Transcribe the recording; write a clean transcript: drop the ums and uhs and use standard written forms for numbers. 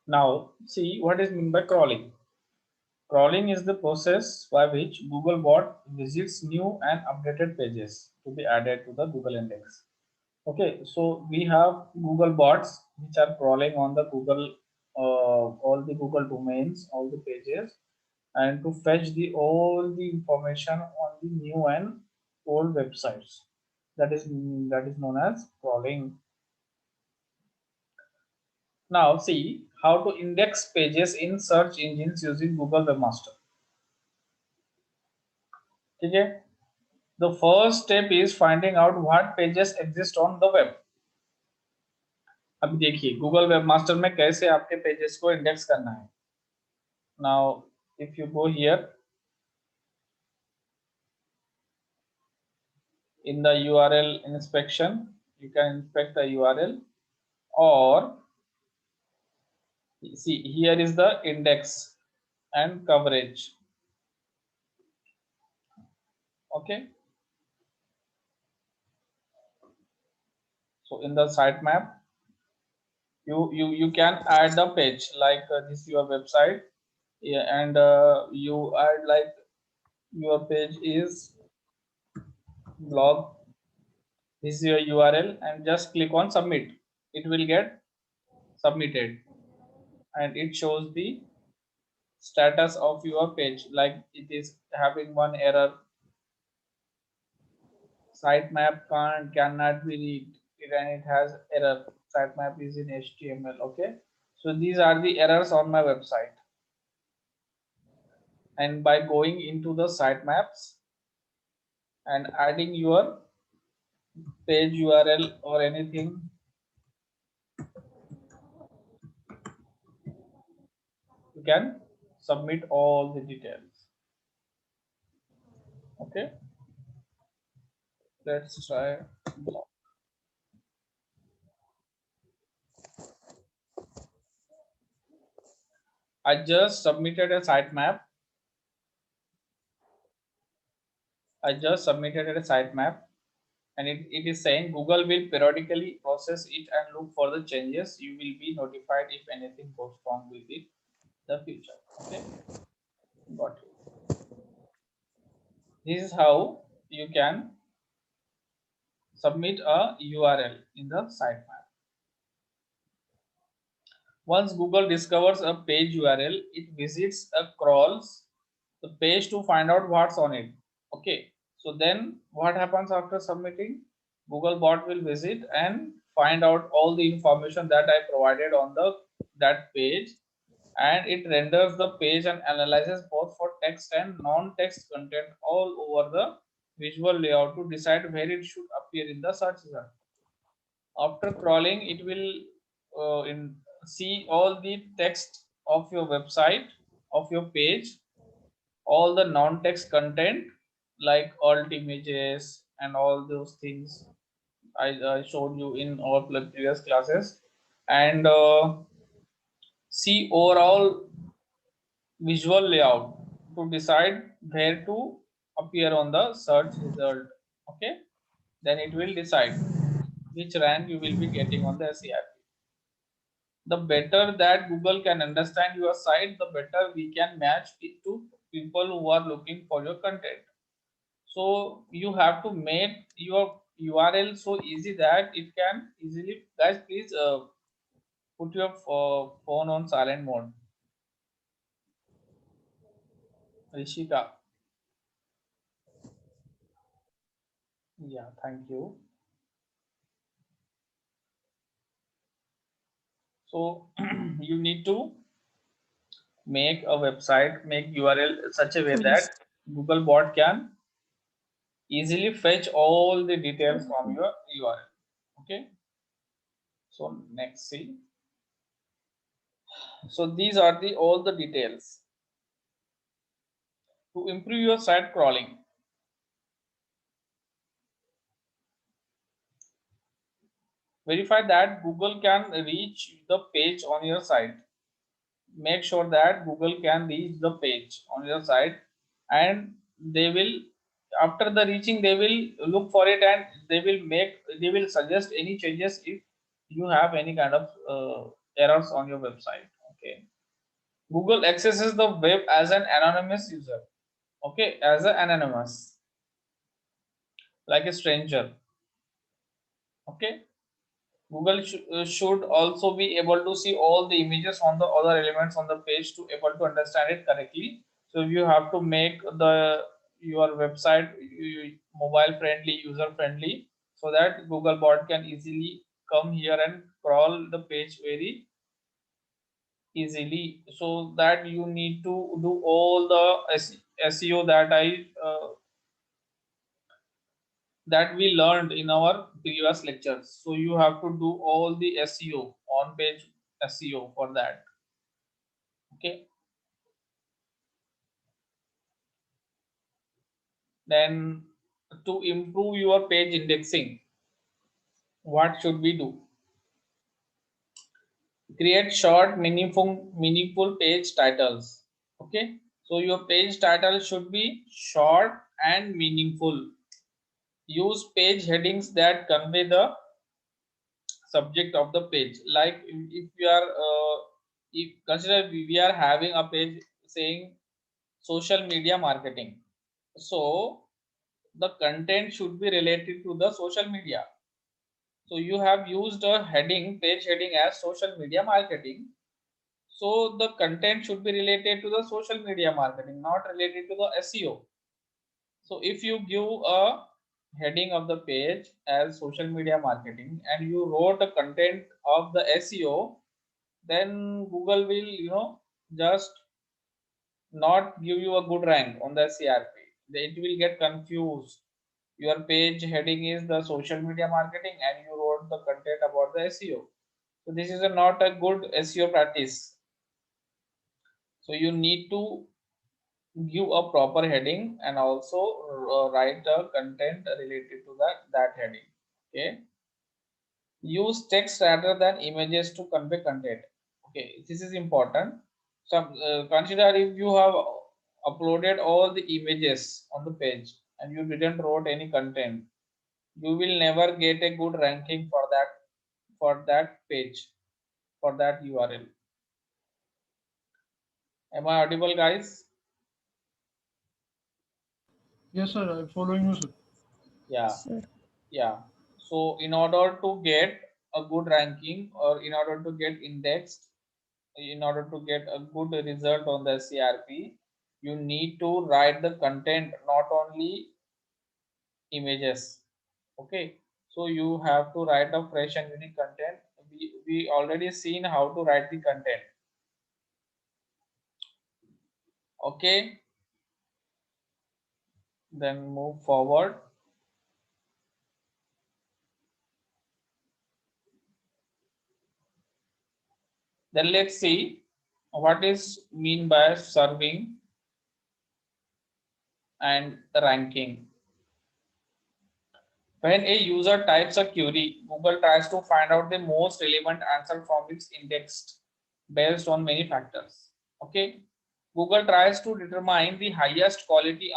Now, see what is meant by crawling. Crawling is the process by which Googlebot visits new and updated pages to be added to the Google index. Okay, so we have Google bots which are crawling on the Google, all the Google domains, all the pages, and to fetch the all the information on the new and old websites. That is known as crawling. Now see how to index pages in search engines using Google Webmaster. Okay. The first step is finding out what pages exist on the web. अब देखिए Google webmaster में कैसे आपके pages को index करना है. Now if you go here in the URL inspection, you can inspect the URL, or see here is the index and coverage. Okay, so in the sitemap you can add the page like this your website, yeah, and you add like your page is blog, this is your URL, and just click on submit. It will get submitted and it shows the status of your page, like it is having one error, sitemap cannot be read, and it has error, sitemap is in HTML. Okay, so these are the errors on my website, and by going into the sitemaps and adding your page URL or anything, you can submit all the details. Okay, let's try. I just submitted a sitemap. And it is saying Google will periodically process it and look for the changes. You will be notified if anything goes wrong with it in the future. Okay, got it. This is how you can submit a URL in the sitemap. Once Google discovers a page URL, it visits a crawls the page to find out what's on it. Okay, so then what happens after submitting? Google bot will visit and find out all the information that I provided on that page, and it renders the page and analyzes both for text and non-text content all over the visual layout to decide where it should appear in the search result. After crawling, it will see all the text of your website, of your page, all the non-text content like alt images and all those things I showed you in our previous classes, and see overall visual layout to decide where to appear on the search result. Okay, then it will decide which rank you will be getting on the SERP. The better that Google can understand your site, the better we can match it to people who are looking for your content. So you have to make your URL so easy that it can easily, guys, please put your phone on silent mode. Rishika, yeah, thank you. So you need to make a website, make URL such a way that Google bot can easily fetch all the details from your URL. Okay, so next, see, so these are the all the details to improve your site crawling. Verify that Google can reach the page on your site. Make sure that Google can reach the page on your site, and they will, after the reaching, they will look for it and they will suggest any changes if you have any kind of errors on your website. Okay, Google accesses the web as an anonymous user. Okay, as an anonymous, like a stranger. Okay, Google should also be able to see all the images on the other elements on the page to able to understand it correctly. So you have to make the your website mobile friendly, user friendly, so that Google bot can easily come here and crawl the page very easily. So that you need to do all the SEO that we learned in our previous lectures. So you have to do all the SEO, on page SEO for that. Okay, then to improve your page indexing, what should we do? Create short meaningful page titles. Okay, so your page title should be short and meaningful. Use page headings that convey the subject of the page. Like if we are if consider we are having a page saying social media marketing, so the content should be related to the social media. So you have used a heading, page heading as social media marketing, so the content should be related to the social media marketing, not related to the SEO. So if you give a heading of the page as social media marketing and you wrote the content of the SEO, then Google will, just not give you a good rank on the CRP. It will get confused. Your page heading is the social media marketing and you wrote the content about the SEO. So this is not a good SEO practice. So you need to give a proper heading and also write a content related to that heading. Okay, use text rather than images to convey content. Okay, this is important. So consider if you have uploaded all the images on the page and you didn't wrote any content, you will never get a good ranking for that page, for that URL. Am I audible, guys? Yes, sir. I'm following you, sir. Yeah, Sir. yeah. So in order to get a good ranking or in order to get indexed, in order to get a good result on the CRP, you need to write the content, not only images. Okay, so you have to write a fresh and unique content. We already seen how to write the content. Okay, then move forward. Then let's see what is mean by serving and the ranking. When a user types a query, Google tries to find out the most relevant answer from its index based on many factors. Okay, Google tries to determine the highest quality